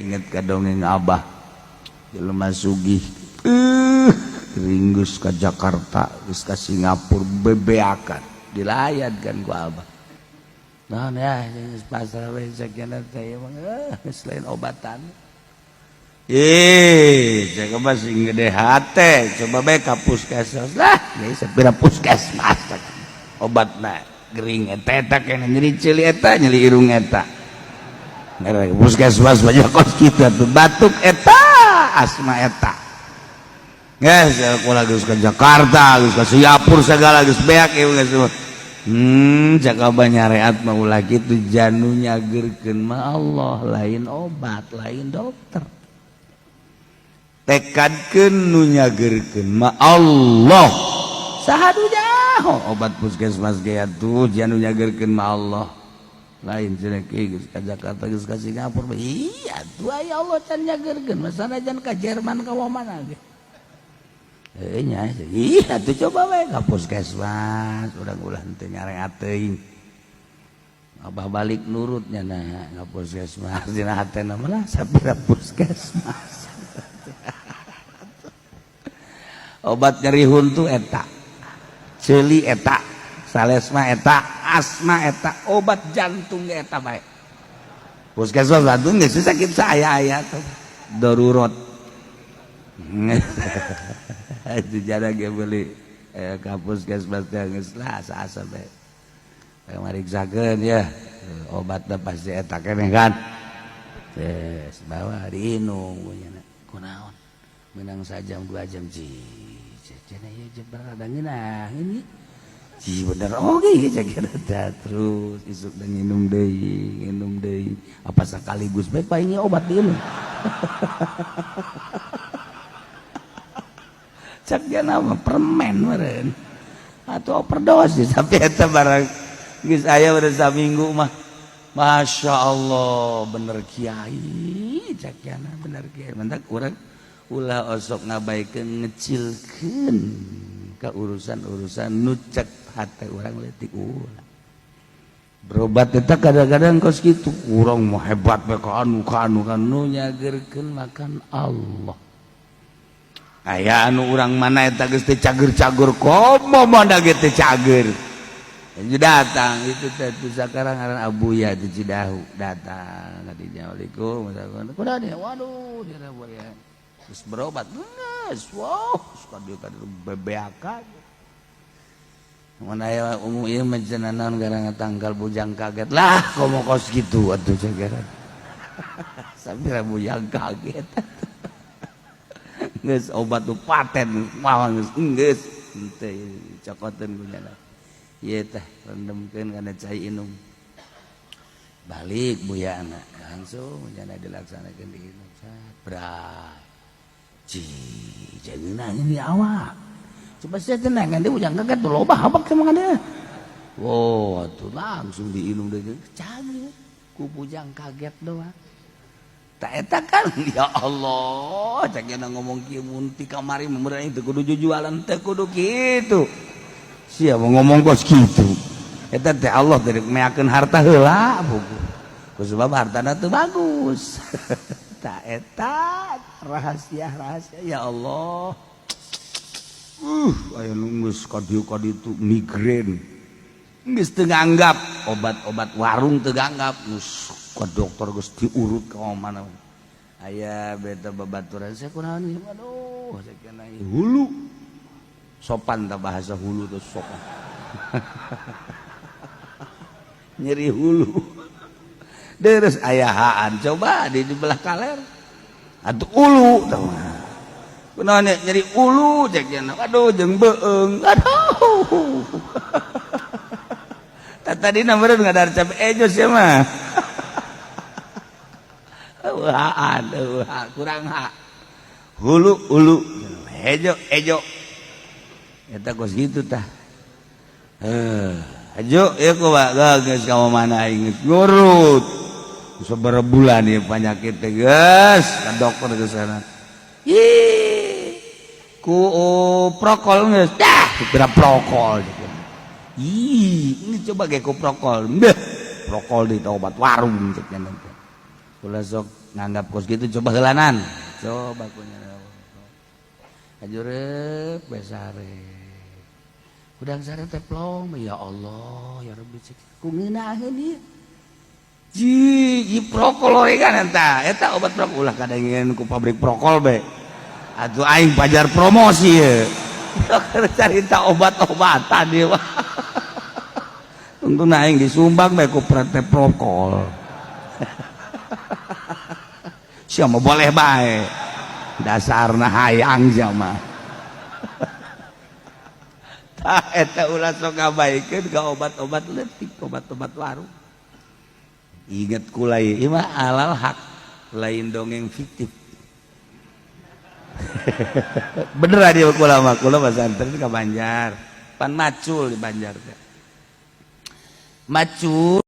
inget ka dongeng Abah jelema sugih ringgus ka Jakarta geus ka Singapura bebeakan dilayadkan ku Abah naon ya geus pasrah we sakena teh emang geus lain obatan coba sing gede hate coba bae ka puskesmas lah geus sapira puskesmas obatna gering eta kena nyeri ceuli eta nyeri irung eta puskesmas banyak kos kita tuh batuk eta asma eta geus sekolah geus ke Jakarta geus ke Singapura segala geus beak geus cak abah nyareat mah ulah kitu janu nyageurkeun mah Allah lain obat lain dokter tekadkeun nu nyageurkeun mah Allah sahadu jauh obat puskesmas ge atuh janu nyageurkeun mah Allah lain cenah geus ka Jakarta geus ka Singapura iya tuh aya Allah can nyageurkeun mah sanajan ka Jerman ka mana ge nya iya tuh coba we ka puskesmas urang-urang teh nyareat teuing Abah balik nurutnya nah ka puskesmas dina hatena mah sapira puskesmas obat nyeri huntu eta ceuli eta salesma eta asma eta obat jantung eta bae puskesmas jantung geus sakit saya tuh darurat itu jarang ge beli ka puskesmas teh geus lah asa-asa bae mariksakeun ya obatna pasti eta keneh kan tes bawa diinum kunaon menang sajam 2 jam cenah ieu jebar ada ngeunah ini bener oge cenah terus isuk dan nginum deui apa sekaligus bae paing obat diinum cak jana mah permen meureun atuh overdosis tapi eta barang geus aya udah saminggu mah Masya Allah bener kiai cak jana bener kiai mentak urang ulah osok ngabaikeun ngecilkeun ka urusan-urusan nu cek hate urang leutik ulah berobat eta kadang-kadang kos kitu urang mah hebat bae ka anu nu nyageurkeun makan Allah aya anu urang mana eta geus teu cager-cager komo moda ge teu cager datang itu teh sakarang ngaran Abuya di Cidahu datang kadinya Waalaikum kunaon ya waduh dia ya terus berobat geus wow kadieu bebeakan mun aya umum ieu mah cenah naon garang tanggal bujang kaget lah komo kos kitu atuh cageran sambil bujang kaget geus obat nu paten mah geus teh cokoteun kunyana ieu teh rendemkeun kana cai inum balik buya anak langsung nyana dilaksanakeun di inum bra jangan ini awak coba saya tenang kan dia ujang kaget tuh loba habak sama dia wow tuh langsung diinum deh cager ku bujang kaget doang tak eta kan ya Allah caknya ngomong kieu mun ti kamari meurang teu kudu jujualan teu kudu kitu sia mau ngomong kos kitu eta teh Allah teh meakeun harta heula buku ku sebab hartana teu bagus tak eta rahasia ya Allah aya nunggus kadieu kaditu migrain geus teu nganggap obat-obat warung teu nganggap geus ka dokter geus diurut ka mana aya beta babaturan saya kunaon ieu aduh sakena hulu sopan tah bahasa hulu teh sopan nyeri hulu deres ayahaan coba di belah kaler atuh ulu tah mah kunaon nyeri ulu cek cenah aduh jeung beung aduh tadina meureun ngadarcap ejo sia mah kurang ha hulu ejo eta kos gitu tah ajo ya ku geus ka mana aing ngurut sabaraha bulan ieu panyakit teh geus ka dokter geus sana ku prokol geus dah kira prokol ini coba ge ku prokol prokol di obat warung cek nya kula sok nganggap kos gitu coba helanan coba punya ajurep besare udang sare teplong ya Allah ya Rabbi cek ku ngeunaheun ieu ji prokol we kan eta obat prokol ulah kadangeun ku pabrik prokol be atuh aing pajar promosi ye carita obat-obatan ieu untung aing disumbang be ku prokol sia mah boleh bae dasarna hayang jama tah eta ulah sok ngabaikeun ka obat-obat leutik obat-obat warung inget kulai ieu mah halal hak lain dongeng fiktif bener dia kula mah kula pesantren ka Banjar pan macul di Banjar teh macul